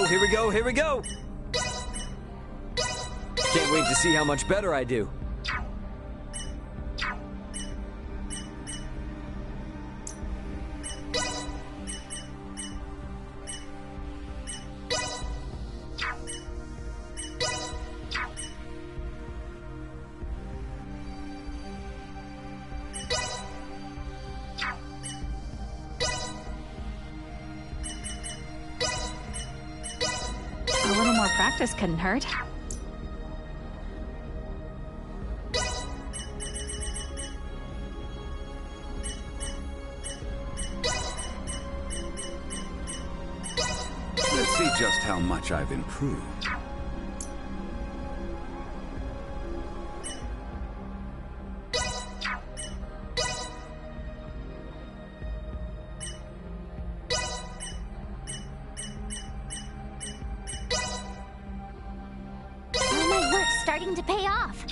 here we go, here we go! Can't wait to see how much better I do. A little more practice couldn't hurt. Let's see just how much I've improved. All my work's starting to pay off.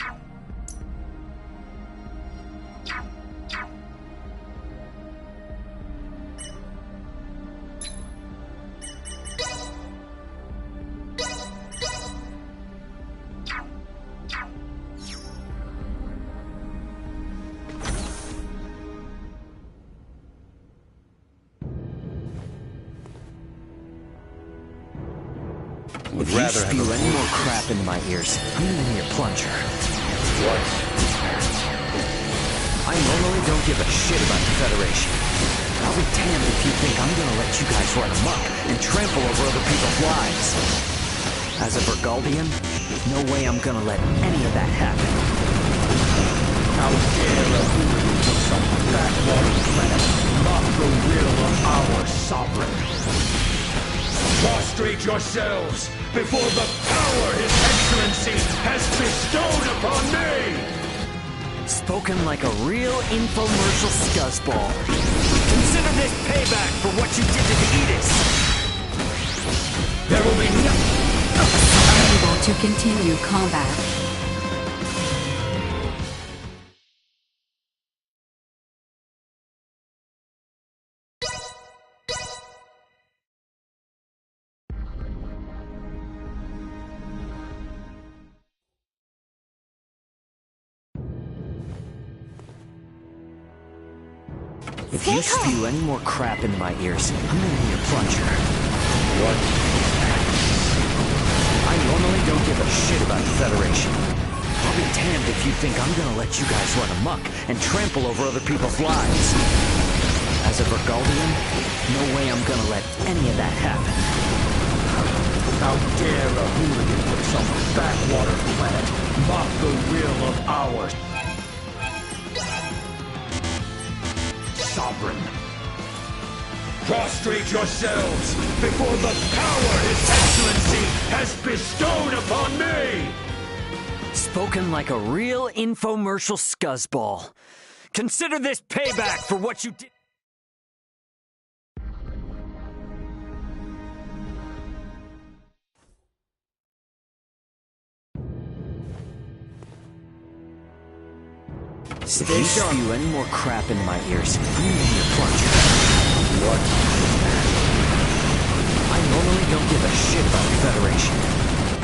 Would rather spew any more crap into my ears, I'm gonna need a plunger. What? I normally don't give a shit about the Federation. I'll be damned if you think I'm gonna let you guys run amok and trample over other people's lives. As a Burgaldian, no way I'm gonna let any of that happen. How dare a hooligan from some backwater planet mock the will of our sovereign? Prostrate yourselves before the power His Excellency has bestowed upon me! Spoken like a real infomercial scuzzball. Consider this payback for what you did to the Edis. There will be Unable to continue combat. If you spew any more crap into my ears, I'm gonna need a plunger. What? I normally don't give a shit about the Federation. I'll be damned if you think I'm gonna let you guys run amok and trample over other people's lives. As a Burgaldian, no way I'm gonna let any of that happen. How dare a hooligan from some backwater planet mock the will of our sovereign? Prostrate yourselves before the power His Excellency has bestowed upon me! Spoken like a real infomercial scuzzball. Consider this payback for what you did. If you spew any more crap into my ears, I'm gonna need a plunger. What? I normally don't give a shit about the Federation.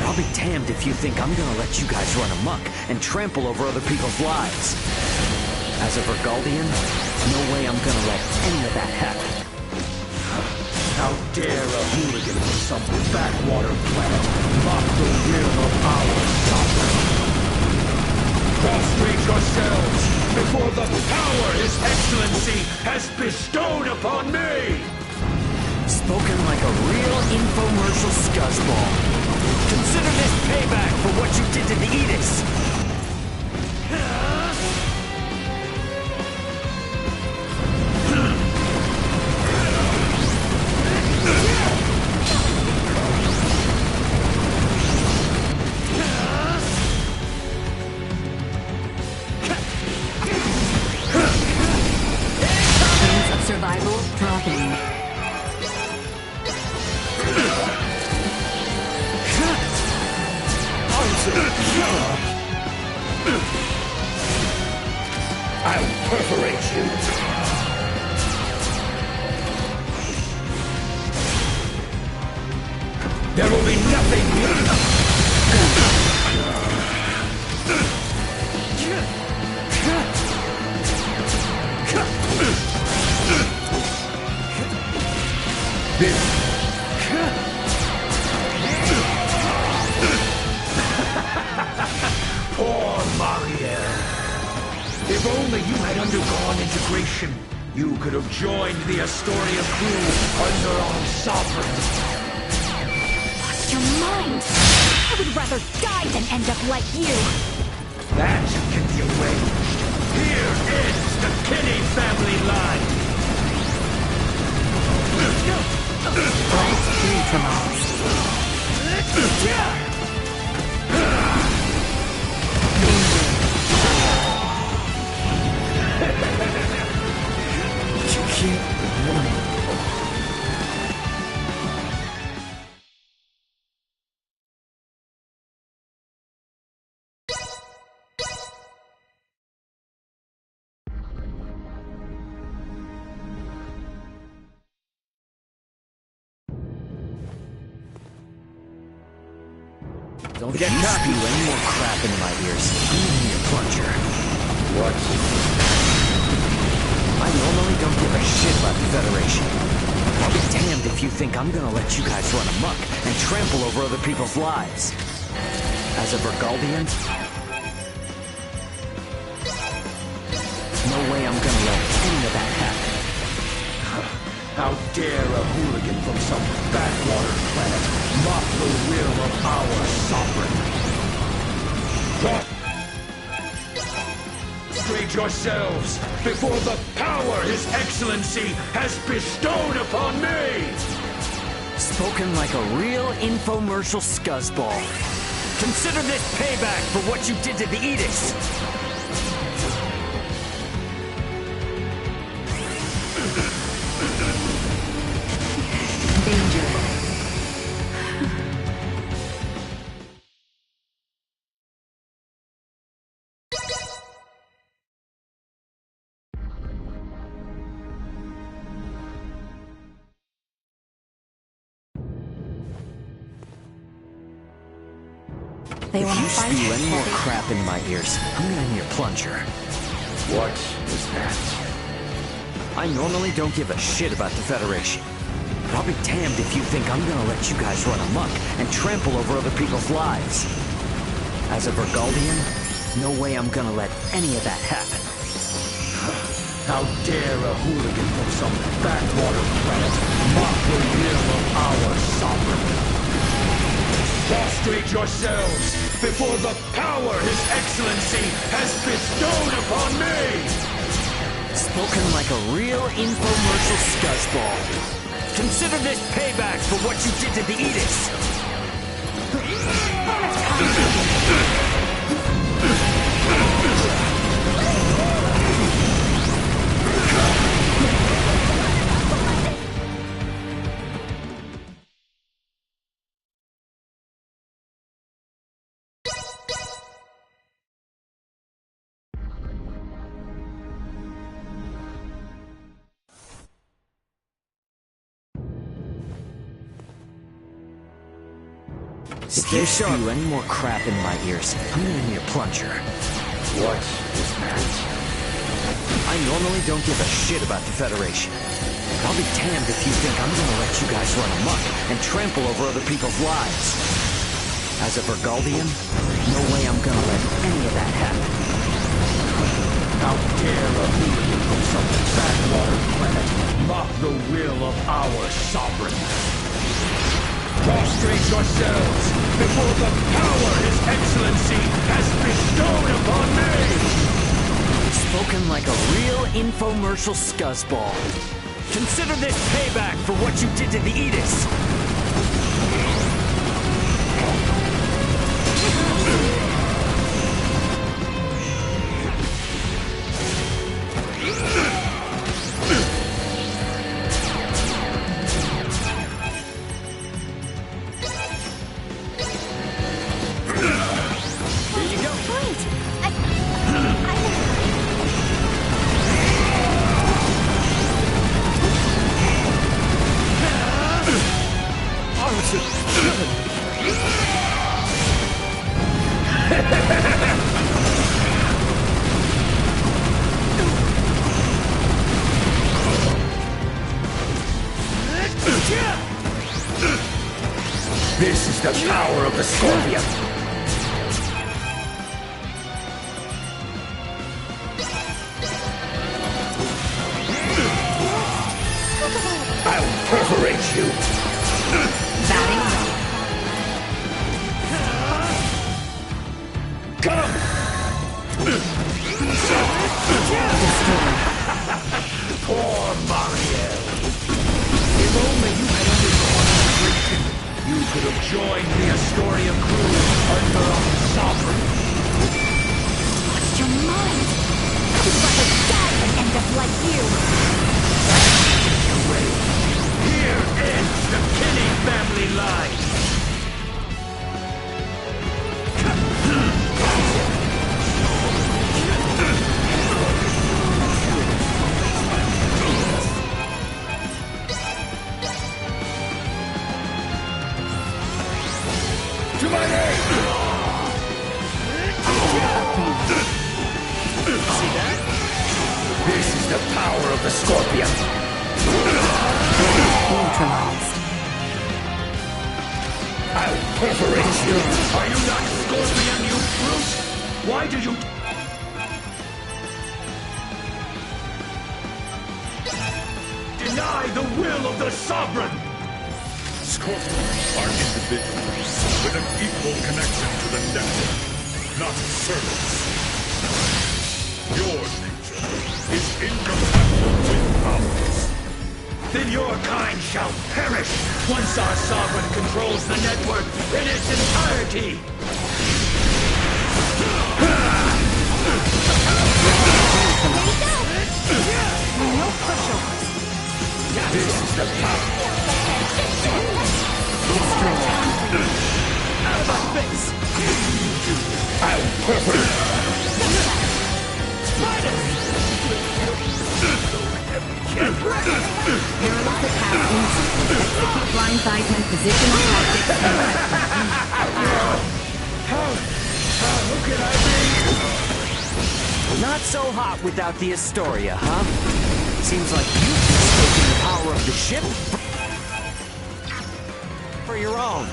I'll be damned if you think I'm gonna let you guys run amok and trample over other people's lives. As a Burgaldian, no way I'm gonna let any of that happen. How dare a hooligan from some backwater planet mock the will of our sovereign? Prostrate yourselves before the power His Excellency has bestowed upon me! Spoken like a real infomercial scuzzball. Consider this payback for what you did to the Edis. Survival dropping. I'll perforate you. There disintegration, you could have joined the Astoria crew as your own sovereign. Lost your mind! I would rather die than end up like you! That can be arranged. Here ends the Kinney family line. You can't run. Don't get cocky. Spew any more crap into my ears, I'm gonna be a plunger. What? I normally don't give a shit about the Federation. I'll be damned if you think I'm gonna let you guys run amok and trample over other people's lives. As a Vergaldian, no way I'm gonna let any of that happen. How dare a hooligan from some backwater planet mock the will of our sovereign? Prostrate yourselves before the power His Excellency has bestowed upon me! Spoken like a real infomercial scuzzball. Consider this payback for what you did to the Edicts! Danger. They want to If you fight? spew any more crap into my ears, I'm gonna need a plunger. What is that? I normally don't give a shit about the Federation. But I'll be damned if you think I'm gonna let you guys run amok and trample over other people's lives. As a Vergaldian, no way I'm gonna let any of that happen. How dare a hooligan from some backwater planet mock the will of our sovereign? Prostrate yourselves before the power His Excellency has bestowed upon me! Spoken like a real infomercial scuzzball. Consider this payback for what you did to the Edicts! Stay sharp. Spew any more crap in my ears, I'm gonna need a plunger. What is that? I normally don't give a shit about the Federation. But I'll be damned if you think I'm gonna let you guys run amok and trample over other people's lives. As a Vergaldian, no way I'm gonna let any of that happen. How dare a hooligan from some backwater planet mock the will of our sovereign? Prostrate yourselves before the power His Excellency has bestowed upon me! Spoken like a real infomercial scuzzball. Consider this payback for what you did to the Edicts! This is the power of the Scorpion! Come! Poor Mariel. If only you had undergone affliction, you could have joined the Astoria crew under our sovereign. Lost your mind? I would rather die than end up like you. Here ends the Kinney family line. To my aid! See that? This is the power of the Scorpion. Neutralized. I'll perforate you. Are you not Scorpion, you brute? Why do you... deny the will of the Sovereign? Scorpions are individuals with an equal connection to the network, not servants. Your nature is incompatible with ours. Then your kind shall perish once our Sovereign controls the network in its entirety. No pressure. This is the power. Out of my face! I'll perforate. Paralytic path instantly. Execute blindsidement, positional tactics, and How can I Not so hot without the Astoria, huh? Seems like you've mistaken the power of the ship for your own.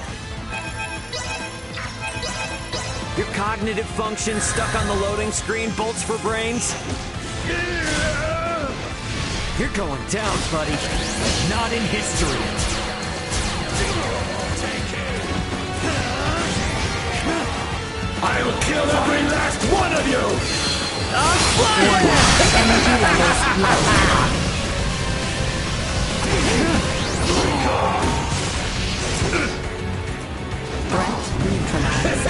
Your cognitive function stuck on the loading screen, bolts for brains? You're going down, buddy. Not in history. I'll kill every last one of you! energy levels low. Threat neutralized.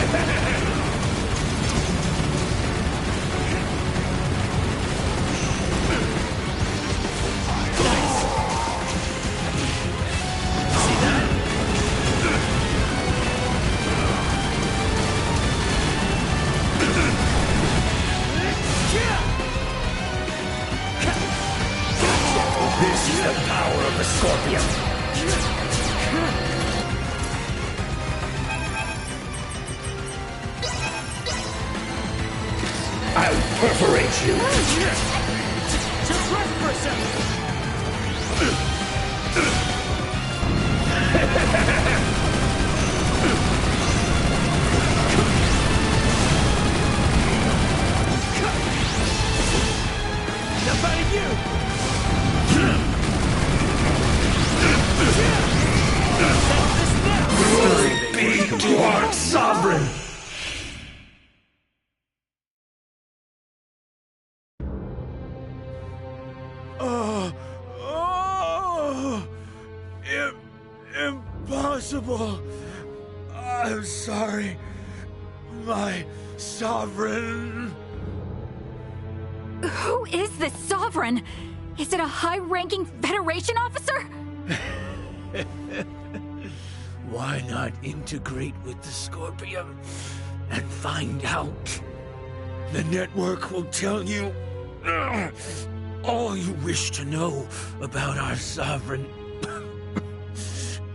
This is the power of the Scorpion. I'll perforate you. Just rest for a second. Now fighting you. Glory be to our Sovereign! Impossible! I'm sorry, my Sovereign. Who is this Sovereign? Is it a high-ranking Federation officer? Why not integrate with the Scorpion and find out? The network will tell you all you wish to know about our Sovereign.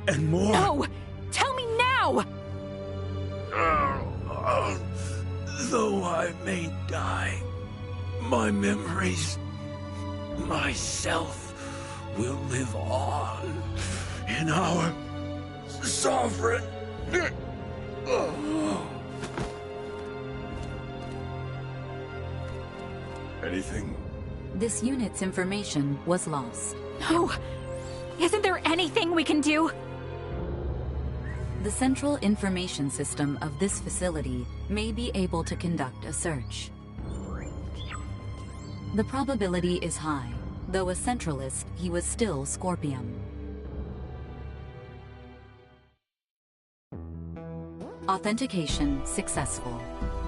And more. No! Tell me now! Though I may die, my memories, myself, will live on in our Sovereign. Anything? This unit's information was lost. No! Isn't there anything we can do? The central information system of this facility may be able to conduct a search. The probability is high. Though a centralist, he was still Scorpium. Authentication successful.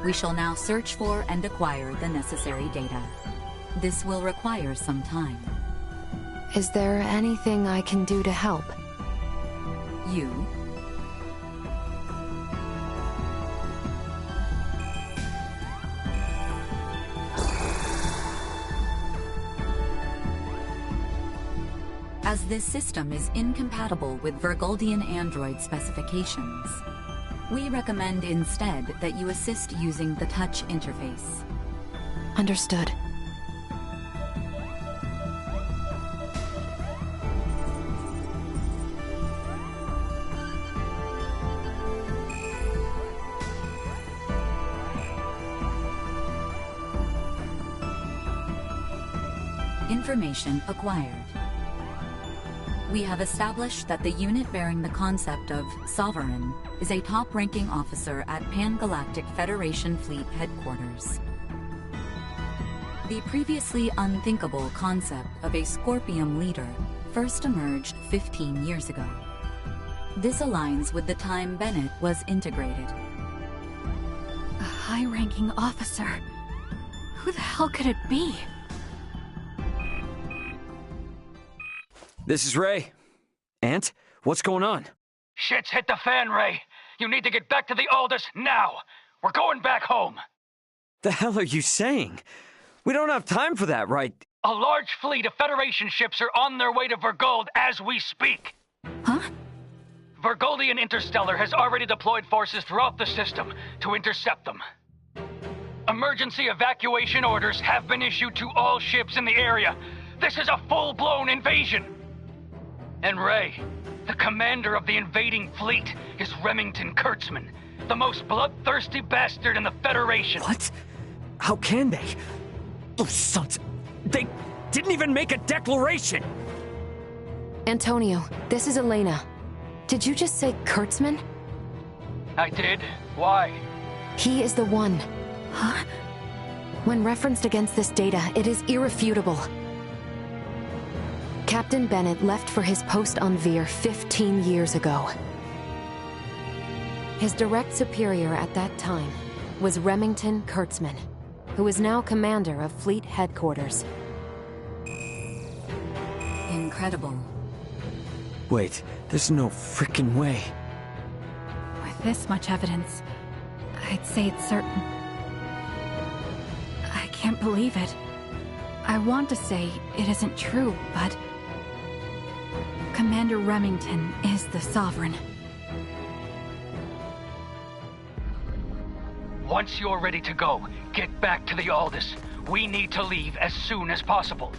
We shall now search for and acquire the necessary data. This will require some time. Is there anything I can do to help? You? As this system is incompatible with Vergoldian android specifications, we recommend instead that you assist using the touch interface. Understood. Information acquired. We have established that the unit bearing the concept of Sovereign is a top-ranking officer at Pan-Galactic Federation Fleet Headquarters. The previously unthinkable concept of a Scorpium leader first emerged 15 years ago. This aligns with the time Bennett was integrated. A high-ranking officer. Who the hell could it be? This is Ray. Ant, what's going on? Shit's hit the fan, Ray. You need to get back to the Aldous now. We're going back home. The hell are you saying? We don't have time for that, right? A large fleet of Federation ships are on their way to Vergold as we speak. Huh? Vergoldian Interstellar has already deployed forces throughout the system to intercept them. Emergency evacuation orders have been issued to all ships in the area. This is a full-blown invasion. And Ray, the commander of the invading fleet, is Remington Kurtzman, the most bloodthirsty bastard in the Federation. What? How can they? Those sons... They didn't even make a declaration! Antonio, this is Elena. Did you just say Kurtzman? I did? Why? He is the one. Huh? When referenced against this data, it is irrefutable. Captain Bennett left for his post on Veer 15 years ago. His direct superior at that time was Remington Kurtzman, who is now commander of Fleet Headquarters. Incredible. Wait, there's no frickin' way. With this much evidence, I'd say it's certain. I can't believe it. I want to say it isn't true, but... Commander Remington is the Sovereign. Once you're ready to go, get back to the Aldous. We need to leave as soon as possible.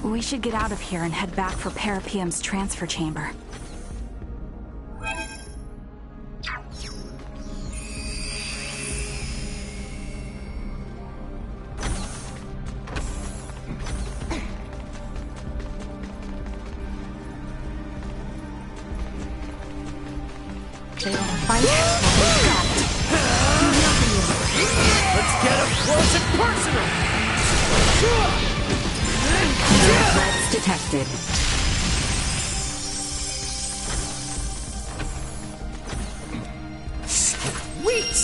We should get out of here and head back for Parapium's transfer chamber. They want to fight? Well, we've got it. Let's get up close and personal! No threats detected. Sweet!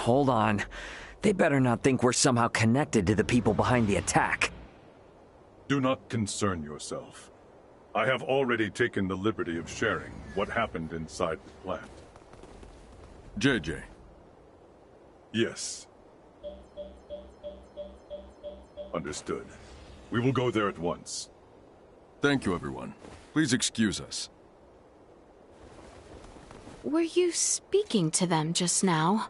hold on. They better not think we're somehow connected to the people behind the attack. Do not concern yourself. I have already taken the liberty of sharing what happened inside the plant. JJ. Yes. Understood. We will go there at once. Thank you, everyone. Please excuse us. Were you speaking to them just now?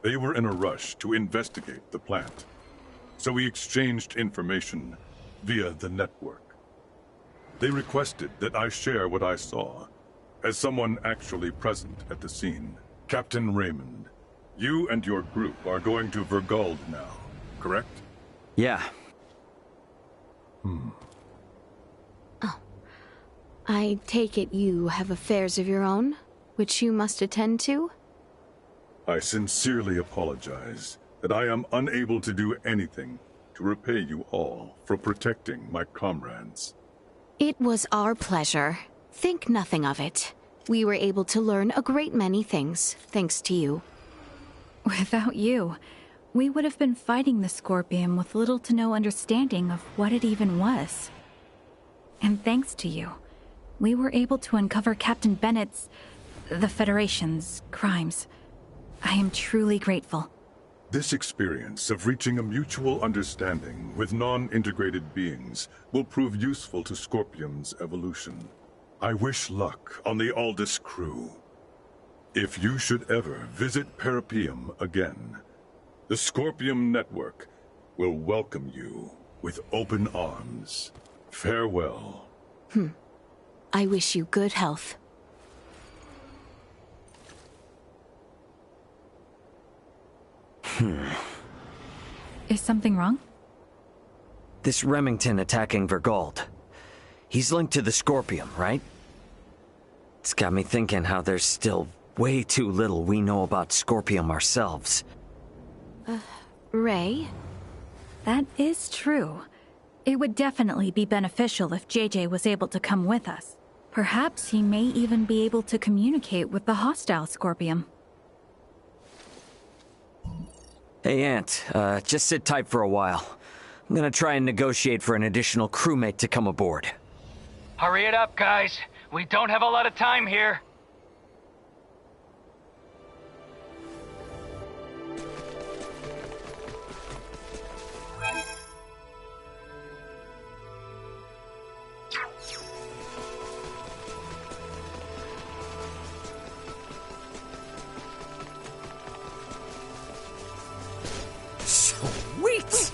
They were in a rush to investigate the plant, so we exchanged information via the network. They requested that I share what I saw, as someone actually present at the scene. Captain Raymond, you and your group are going to Vergald now, correct? Yeah. I take it you have affairs of your own, which you must attend to? I sincerely apologize that I am unable to do anything to repay you all for protecting my comrades. It was our pleasure. Think nothing of it. We were able to learn a great many things, thanks to you. Without you, we would have been fighting the Scorpion with little to no understanding of what it even was. And thanks to you, we were able to uncover Captain Bennett's, the Federation's, crimes. I am truly grateful. This experience of reaching a mutual understanding with non-integrated beings will prove useful to Scorpium's evolution. I wish luck on the Aldous crew. If you should ever visit Parapium again, the Scorpium Network will welcome you with open arms. Farewell. I wish you good health. Is something wrong? This Remington attacking Vergald. He's linked to the Scorpium, right? It's got me thinking how there's still way too little we know about Scorpium ourselves. Ray? That is true. It would definitely be beneficial if JJ was able to come with us. Perhaps he may even be able to communicate with the hostile Scorpium. Hey, Ant, just sit tight for a while. I'm gonna try and negotiate for an additional crewmate to come aboard. Hurry it up, guys. We don't have a lot of time here. Sweet!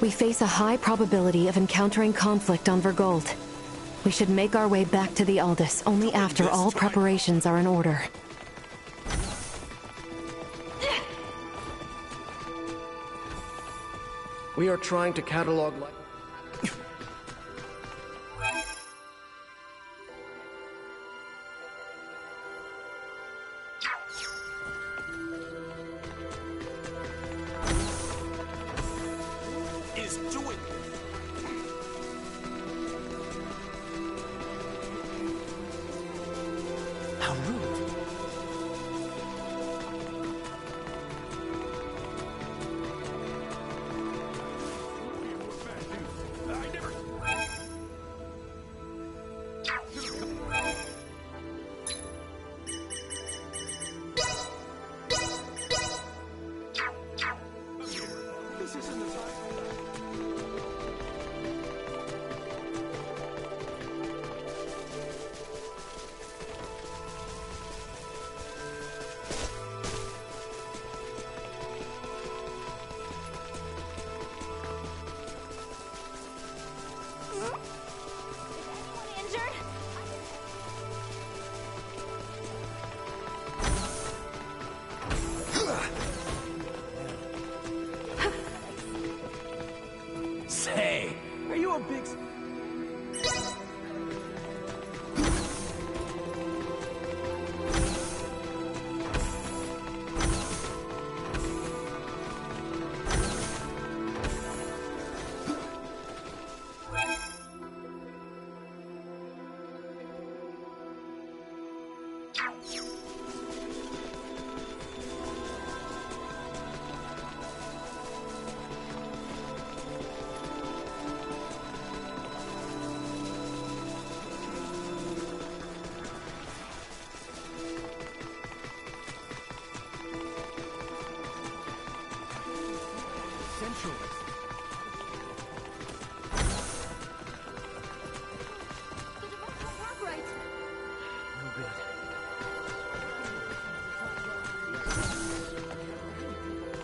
We face a high probability of encountering conflict on Vergald. We should make our way back to the Aldous only after all preparations are in order. We are trying to catalog...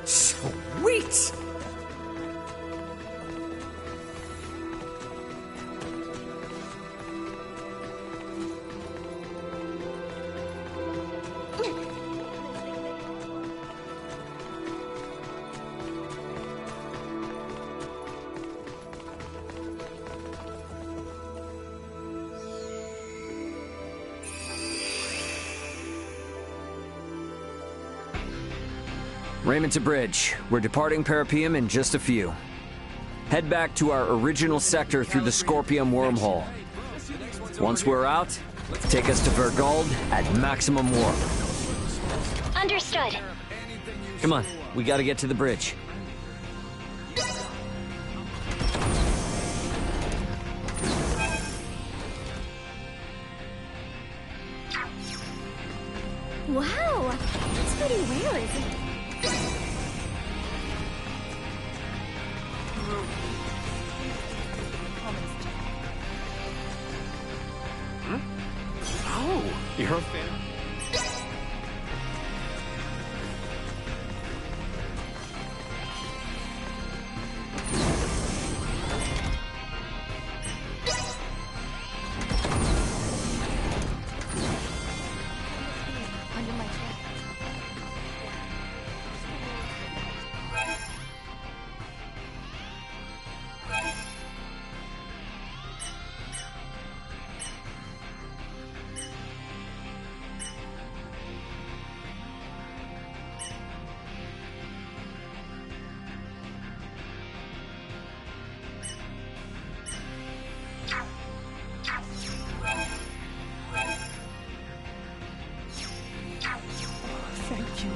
Sweet! Raymond to bridge. We're departing Parapium in just a few. Head back to our original sector through the Scorpium wormhole. Once we're out, take us to Vergold at maximum warp. Understood. Come on, we gotta get to the bridge. Wow, that's pretty rare, isn't it? You're a fan? Under my chair. Thank you.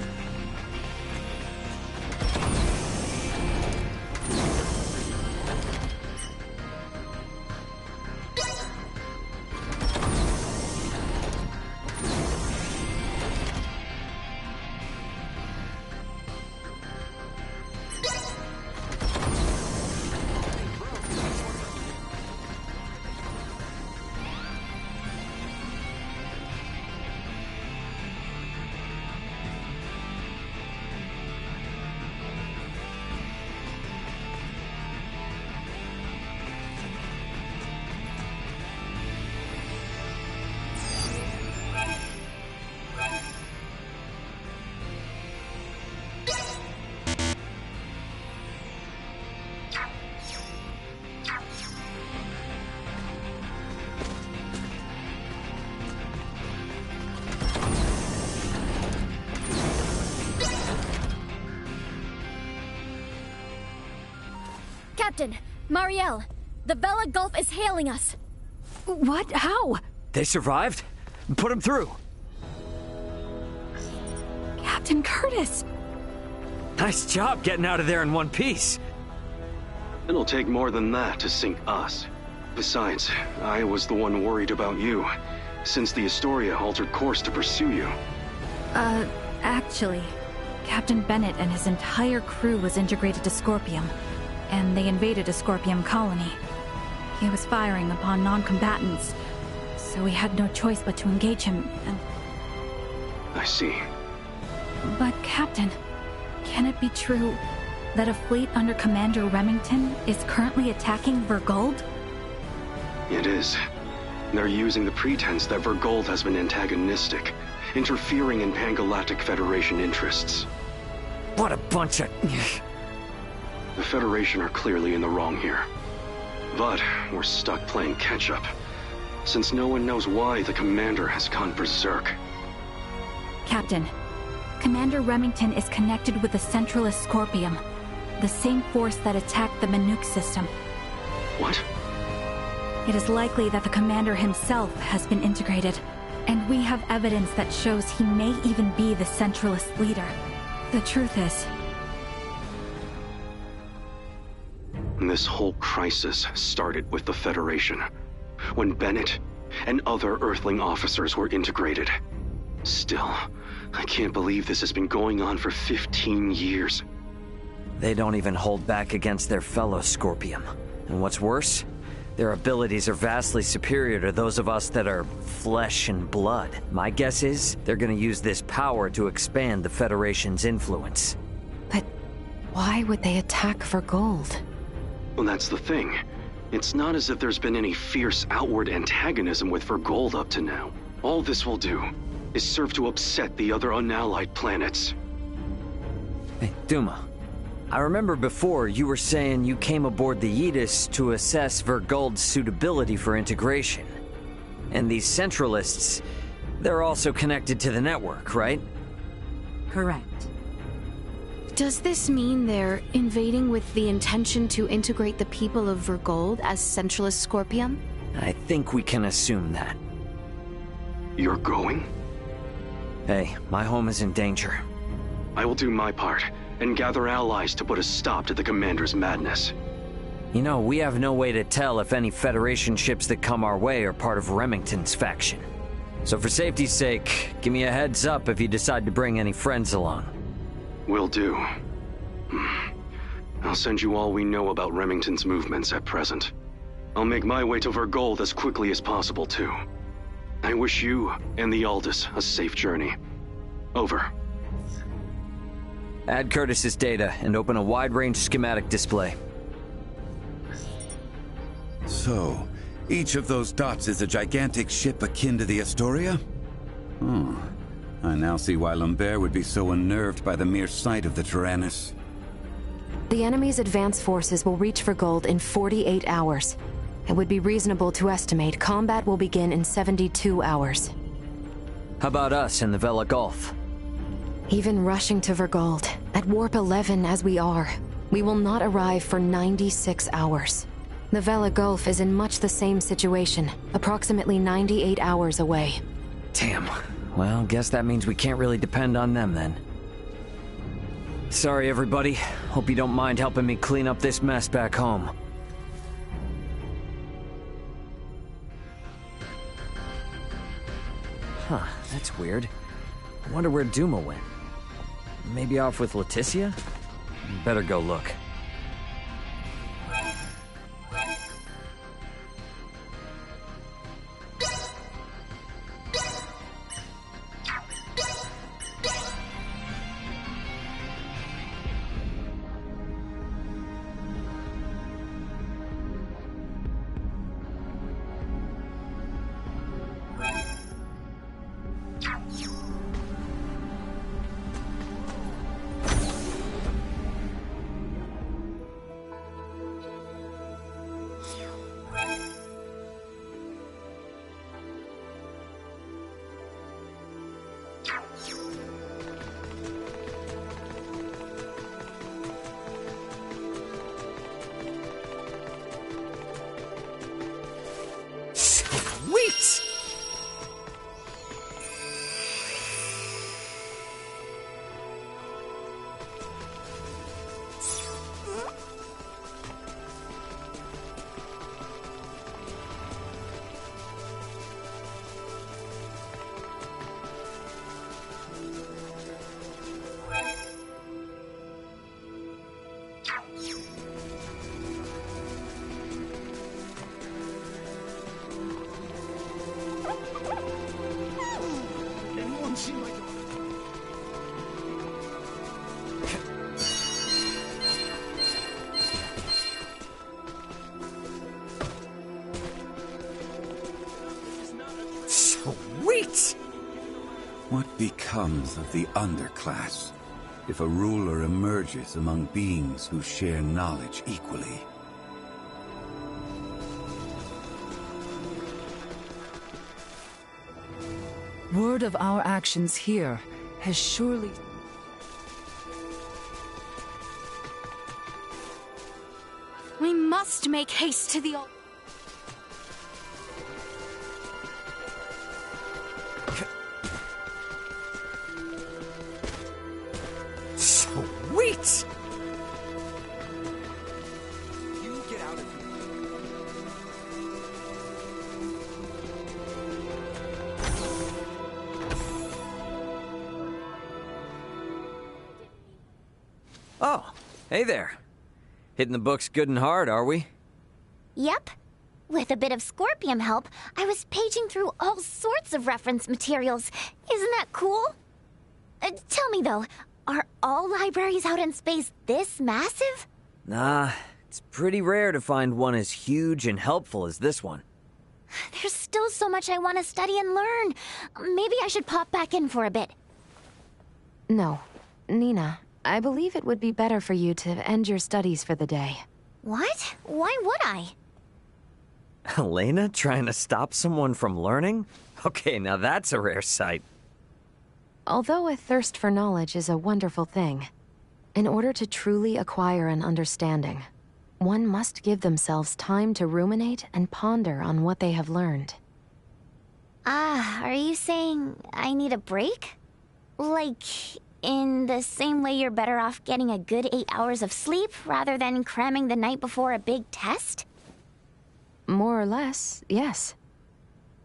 Captain, Marielle, the Vela Gulf is hailing us. What? How? They survived? Put them through. Captain Curtis! Nice job getting out of there in one piece. It'll take more than that to sink us. Besides, I was the one worried about you, since the Astoria altered course to pursue you. Actually, Captain Bennett and his entire crew was integrated to Scorpium, and they invaded a Scorpium colony. He was firing upon non-combatants, so we had no choice but to engage him, and... I see. But, Captain, can it be true that a fleet under Commander Remington is currently attacking Vergold? It is. They're using the pretense that Vergold has been antagonistic, interfering in Pan-Galactic Federation interests. What a bunch of... The Federation are clearly in the wrong here. But we're stuck playing catch-up, since no one knows why the Commander has gone berserk. Captain, Commander Remington is connected with the Centralist Scorpium, the same force that attacked the Manuk system. What? It is likely that the Commander himself has been integrated, and we have evidence that shows he may even be the Centralist leader. The truth is, this whole crisis started with the Federation, when Bennett and other Earthling officers were integrated. Still, I can't believe this has been going on for 15 years. They don't even hold back against their fellow Scorpium. And what's worse, their abilities are vastly superior to those of us that are flesh and blood. My guess is they're gonna use this power to expand the Federation's influence. But why would they attack for gold? Well, that's the thing. It's not as if there's been any fierce outward antagonism with Vergold up to now. All this will do is serve to upset the other unallied planets. Hey, Duma. I remember before you were saying you came aboard the Aegis to assess Vergold's suitability for integration. And these Centralists, they're also connected to the network, right? Correct. Does this mean they're invading with the intention to integrate the people of Vergold as Centralist Scorpium? I think we can assume that. You're going? Hey, my home is in danger. I will do my part, and gather allies to put a stop to the Commander's madness. You know, we have no way to tell if any Federation ships that come our way are part of Remington's faction. So for safety's sake, give me a heads up if you decide to bring any friends along. Will do. I'll send you all we know about Remington's movements at present. I'll make my way to Vergold as quickly as possible, too. I wish you and the Aldous a safe journey. Over. Add Curtis's data and open a wide-range schematic display. So, each of those dots is a gigantic ship akin to the Astoria? I now see why Lambert would be so unnerved by the mere sight of the Tyrannus. The enemy's advance forces will reach Vergold in 48 hours. It would be reasonable to estimate combat will begin in 72 hours. How about us in the Vela Gulf? Even rushing to Vergold, at Warp 11 as we are, we will not arrive for 96 hours. The Vela Gulf is in much the same situation, approximately 98 hours away. Damn. Well, guess that means we can't really depend on them then. Sorry, everybody. Hope you don't mind helping me clean up this mess back home. Huh, that's weird. I wonder where Duma went. Maybe off with Leticia? Better go look. Sweet! Sweet! What becomes of the underclass if a ruler emerges among beings who share knowledge equally? Word of our actions here has surely... We must make haste to the... Sweet! You get out of here. Oh, hey there. Hitting the books good and hard, are we? Yep. With a bit of Scorpium help, I was paging through all sorts of reference materials. Isn't that cool? Tell me though, are all libraries out in space this massive? Nah, it's pretty rare to find one as huge and helpful as this one. There's still so much I want to study and learn. Maybe I should pop back in for a bit. No. Nina, I believe it would be better for you to end your studies for the day. What? Why would I? Elena trying to stop someone from learning? Okay, now that's a rare sight. Although a thirst for knowledge is a wonderful thing, in order to truly acquire an understanding, one must give themselves time to ruminate and ponder on what they have learned. Ah, are you saying I need a break? Like, in the same way you're better off getting a good 8 hours of sleep rather than cramming the night before a big test? More or less, yes.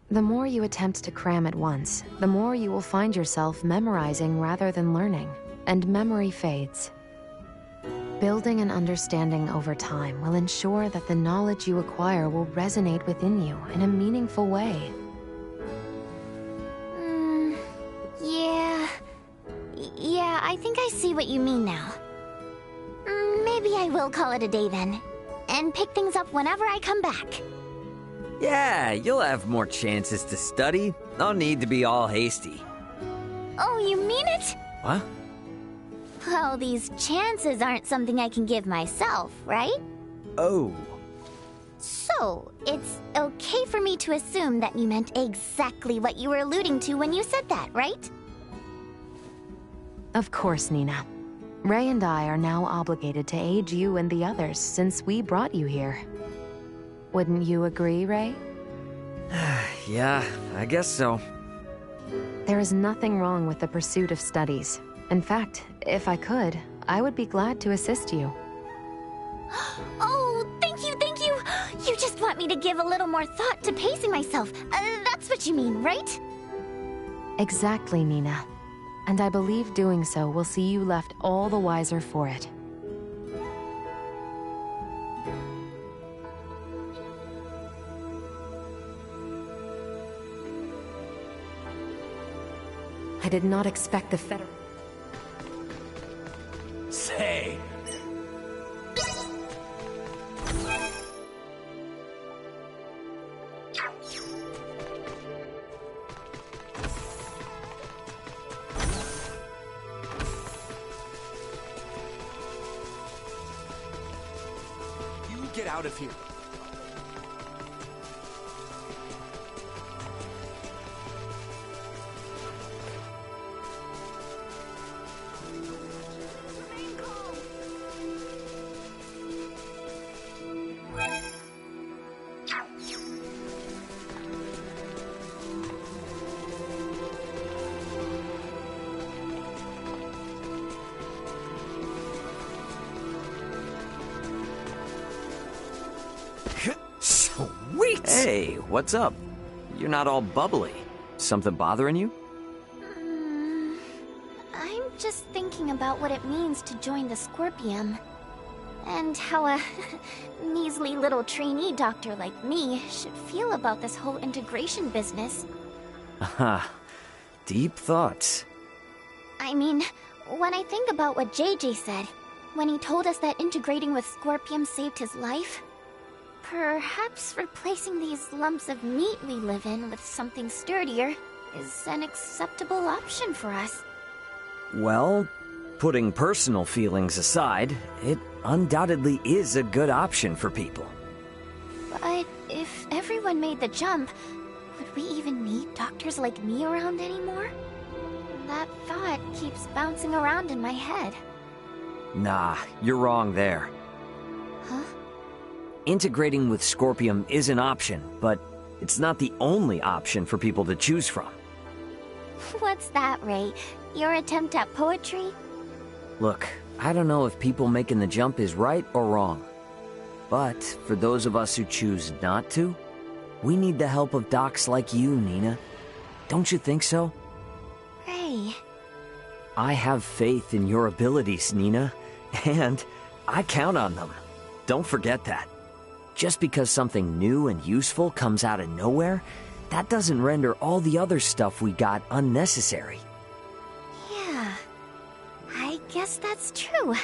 The more you attempt to cram at once, the more you will find yourself memorizing rather than learning, and memory fades. Building an understanding over time will ensure that the knowledge you acquire will resonate within you in a meaningful way. Yeah, I think I see what you mean now. Maybe I will call it a day then, and pick things up whenever I come back. Yeah, you'll have more chances to study. No need to be all hasty. Oh, you mean it? What? Well, these chances aren't something I can give myself, right? Oh. So, it's okay for me to assume that you meant exactly what you were alluding to when you said that, right? Of course, Nina. Ray and I are now obligated to aid you and the others since we brought you here. Wouldn't you agree, Ray? Yeah, I guess so. There is nothing wrong with the pursuit of studies. In fact, if I could, I would be glad to assist you. Oh, thank you, thank you! You just want me to give a little more thought to pacing myself. That's what you mean, right? Exactly, Nina. And I believe doing so will see you left all the wiser for it. I did not expect the Federation. Say! You get out of here. Sweet! Hey, what's up? You're not all bubbly. Something bothering you? I'm just thinking about what it means to join the Scorpium. And how a measly little trainee doctor like me should feel about this whole integration business. Aha. Deep thoughts. I mean, when I think about what JJ said, when he told us that integrating with Scorpium saved his life, perhaps replacing these lumps of meat we live in with something sturdier is an acceptable option for us. Well, putting personal feelings aside, it undoubtedly is a good option for people. But if everyone made the jump, Would we even need doctors like me around anymore? That thought keeps bouncing around in my head. Nah, you're wrong there. Huh? Integrating with Scorpium is an option, but it's not the only option for people to choose from. What's that, Ray? Your attempt at poetry? Look, I don't know if people making the jump is right or wrong. But for those of us who choose not to, we need the help of docs like you, Nina. Don't you think so? Ray. I have faith in your abilities, Nina, and I count on them. Don't forget that. Just because something new and useful comes out of nowhere, that doesn't render all the other stuff we got unnecessary. Yeah, I guess that's true.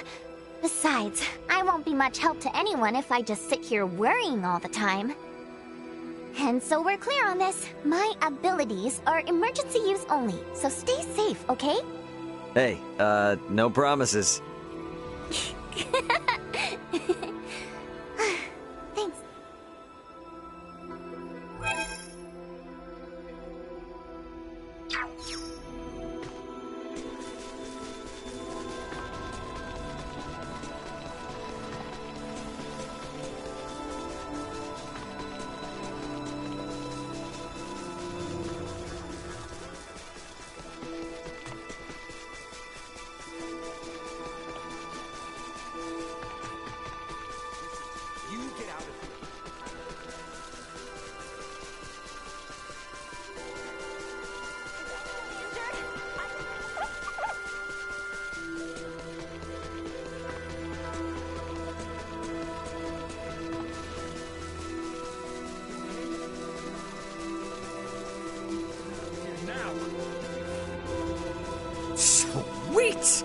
Besides, I won't be much help to anyone if I just sit here worrying all the time. And so we're clear on this. My abilities are emergency use only, so stay safe, okay? Hey, no promises. Thanks. Sweet!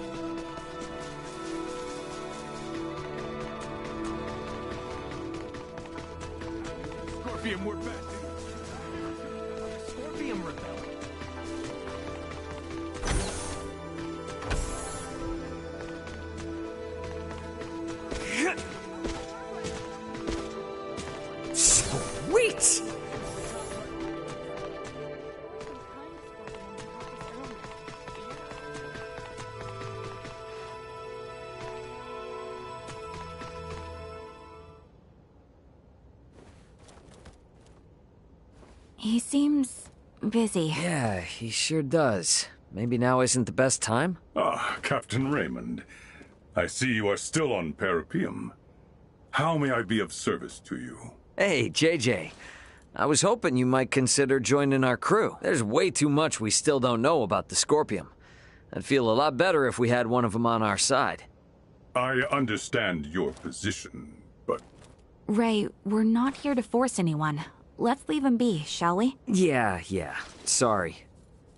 Scorpium, we're back. Scorpium rebel. Sweet! He seems busy. Yeah, he sure does. Maybe now isn't the best time? Ah, Captain Raymond. I see you are still on Parapium. How may I be of service to you? Hey, JJ. I was hoping you might consider joining our crew. There's way too much we still don't know about the Scorpium. I'd feel a lot better if we had one of them on our side. I understand your position, but... Ray, we're not here to force anyone. Let's leave him be, shall we? Yeah. Sorry.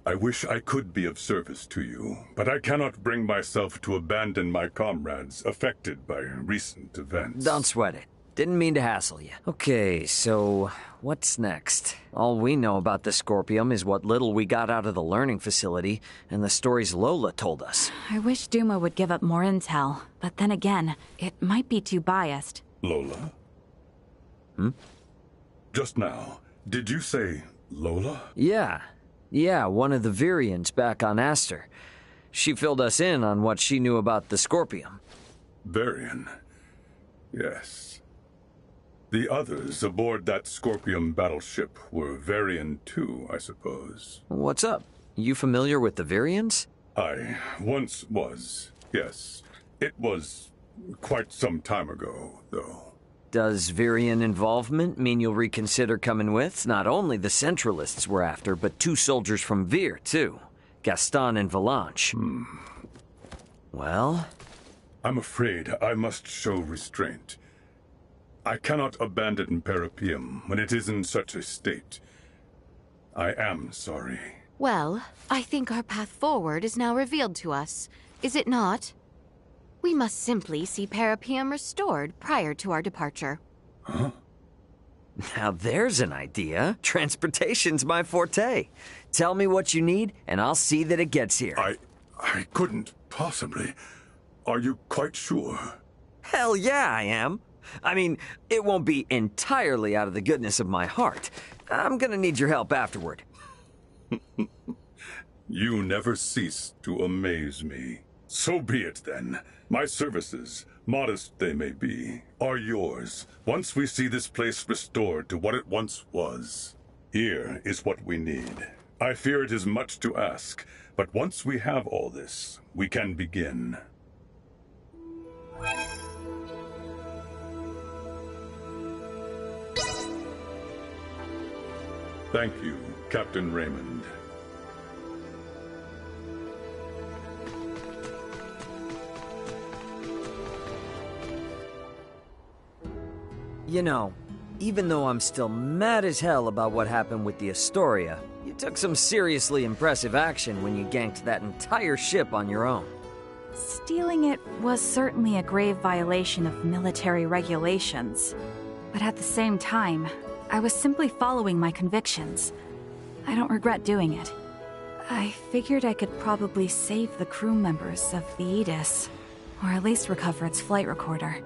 I wish I could be of service to you, but I cannot bring myself to abandon my comrades affected by recent events. Don't sweat it. Didn't mean to hassle you. Okay, so what's next? All we know about the Scorpium is what little we got out of the learning facility and the stories Lola told us. I wish Duma would give up more intel, but then again, it might be too biased. Lola? Just now, did you say Lola? Yeah, one of the Virians back on Aster. She filled us in on what she knew about the Scorpium. Varian. Yes. The others aboard that Scorpium battleship were Varian too, I suppose. What's up? You familiar with the Virians? I once was, yes. It was quite some time ago, though. Does Virian involvement mean you'll reconsider coming with? Not only the Centralists we're after, but 2 soldiers from Vir, too. Gaston and Valanche. Well? I'm afraid I must show restraint. I cannot abandon Parapium when it is in such a state. I am sorry. Well, I think our path forward is now revealed to us, is it not? We must simply see Parapium restored prior to our departure. Huh? Now there's an idea. Transportation's my forte. Tell me what you need, and I'll see that it gets here. I couldn't possibly. Are you quite sure? Hell yeah, I am. I mean, it won't be entirely out of the goodness of my heart. I'm gonna need your help afterward. You never cease to amaze me. So be it then. My services, modest they may be, are yours, once we see this place restored to what it once was. Here is what we need. I fear it is much to ask, but once we have all this, we can begin. Thank you, Captain Raymond. You know, even though I'm still mad as hell about what happened with the Astoria, you took some seriously impressive action when you ganked that entire ship on your own. Stealing it was certainly a grave violation of military regulations. But at the same time, I was simply following my convictions. I don't regret doing it. I figured I could probably save the crew members of the Aegis, or at least recover its flight recorder.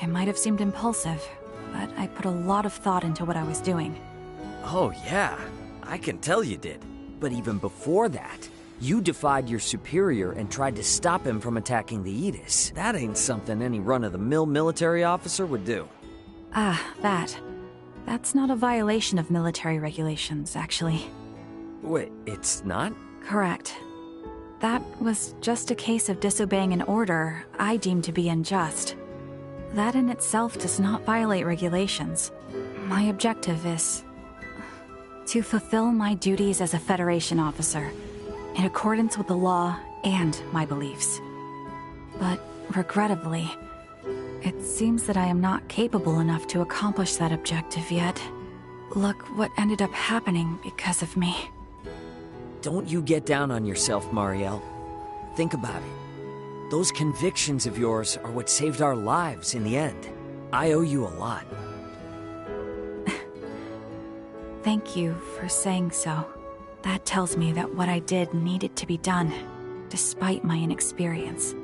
It might have seemed impulsive, but I put a lot of thought into what I was doing. Oh yeah, I can tell you did. But even before that, you defied your superior and tried to stop him from attacking the Aegis. That ain't something any run-of-the-mill military officer would do. Ah, that. That's not a violation of military regulations, actually. Wait, it's not? Correct. That was just a case of disobeying an order I deemed to be unjust. That in itself does not violate regulations. My objective is to fulfill my duties as a Federation officer, in accordance with the law and my beliefs. But regrettably, it seems that I am not capable enough to accomplish that objective yet. Look what ended up happening because of me. Don't you get down on yourself, Marielle. Think about it. Those convictions of yours are what saved our lives in the end. I owe you a lot. Thank you for saying so. That tells me that what I did needed to be done, despite my inexperience.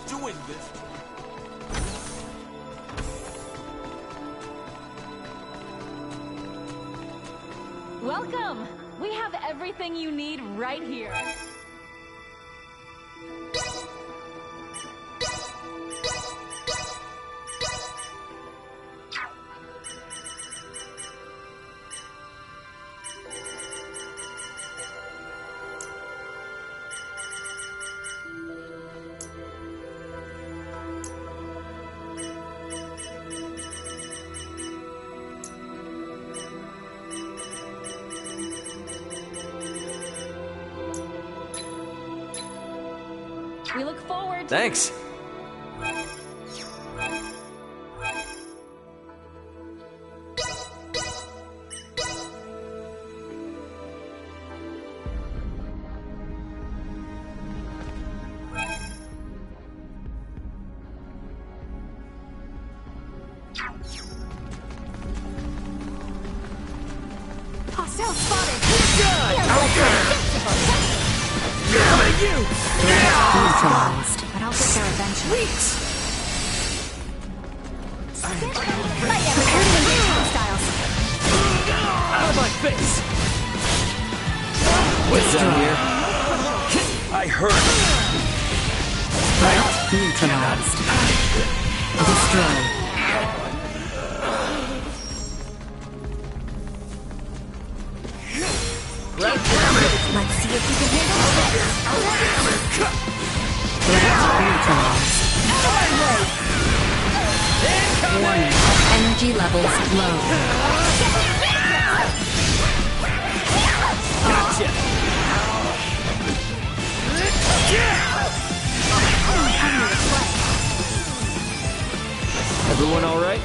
Doing this. Welcome! We have everything you need right here. We look forward to— Thanks. Hostile spotted! Neutralized, but I'll get there eventually. Prepare to engage hostiles. Out of my face! What's down here? I heard it. Threat neutralized. Destroy. Let's see if we can handle this. Threat neutralized. Warning. Energy levels low. Gotcha. Everyone all right?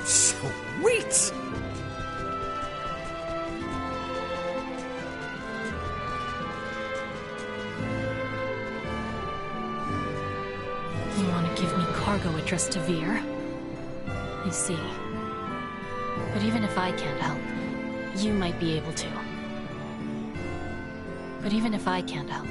Sweet! You want to give me cargo at Travere? I see. But even if I can't help, you might be able to. But even if I can't help,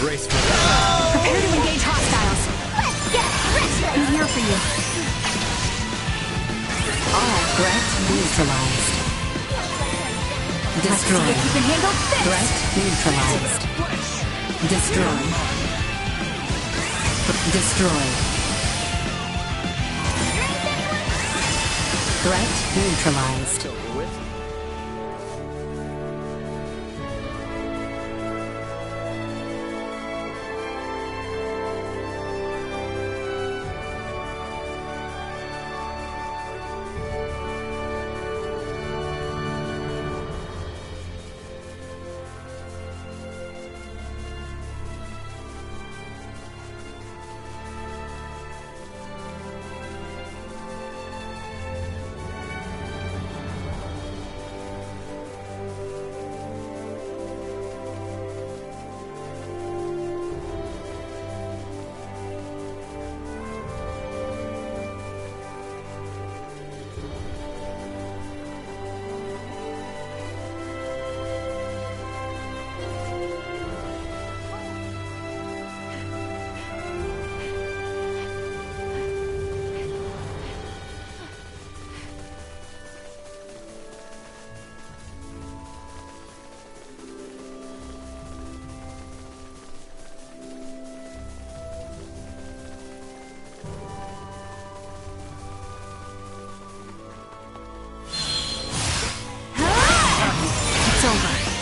Brace for that. Prepare to engage hostiles. Let's get restless! I'm here for you. All threat neutralized. Destroy. See if you can handle this. Threat neutralized. Destroy. Destroy. Threat neutralized. Over with.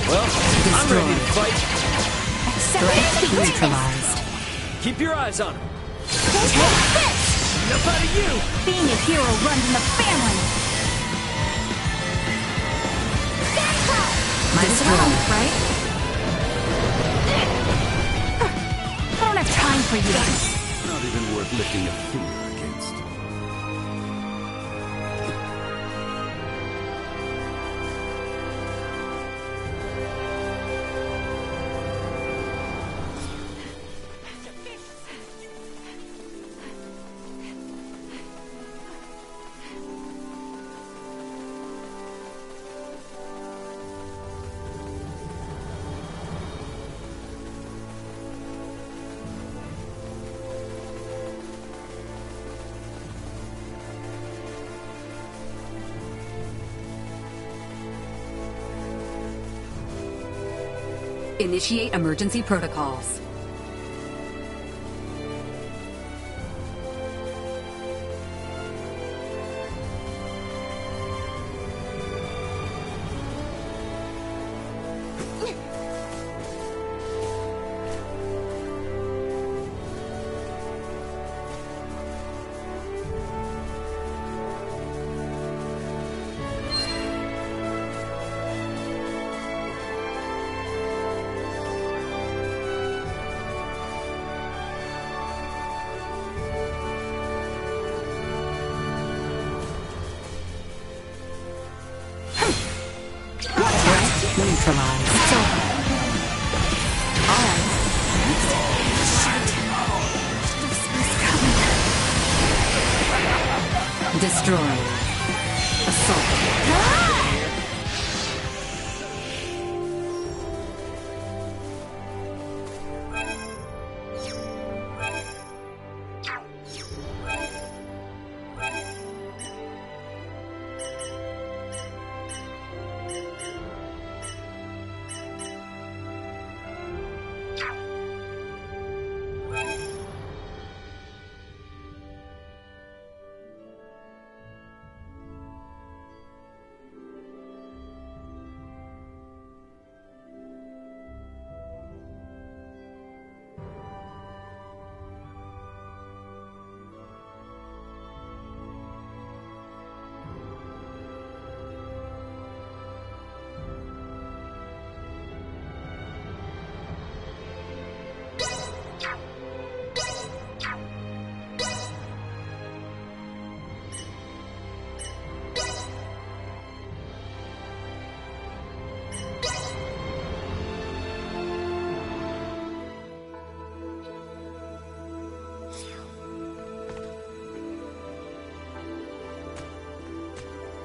Well, I'm ready to fight. Threat neutralized. Keep your eyes on him. Take this! Enough out of you! Being a hero runs in the family. Might as well, right? I don't have time for you. Not even worth lifting a finger against. Initiate emergency protocols. Neutralized. It's over. Alright. Shit. This was coming. Destroy. Assault.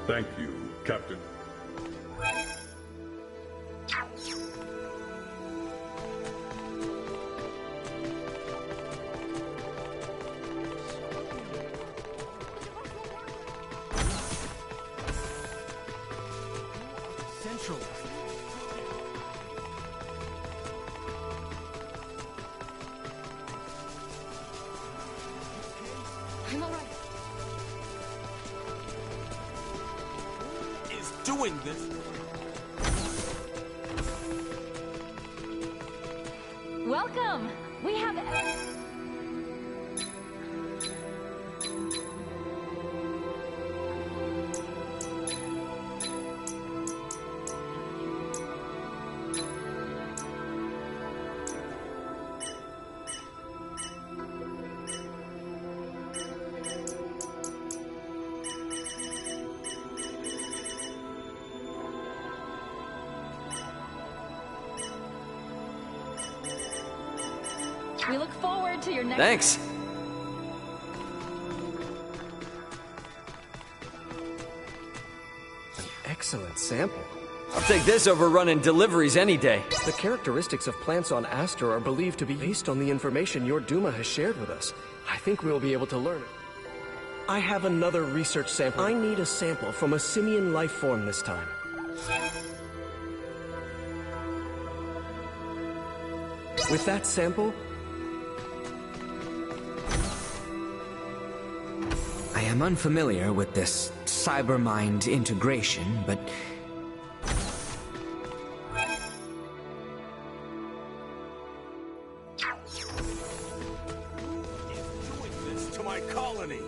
Thank you, Captain. I'm alright. Is doing this. Welcome! We have... We look forward to your next... Thanks. An excellent sample. I'll take this over running deliveries any day. The characteristics of plants on Astor are believed to be based on the information your Duma has shared with us. I think we'll be able to learn it. I have another research sample. I need a sample from a simian life form this time. With that sample, I am unfamiliar with this cybermind integration, but... Is doing this to my colony.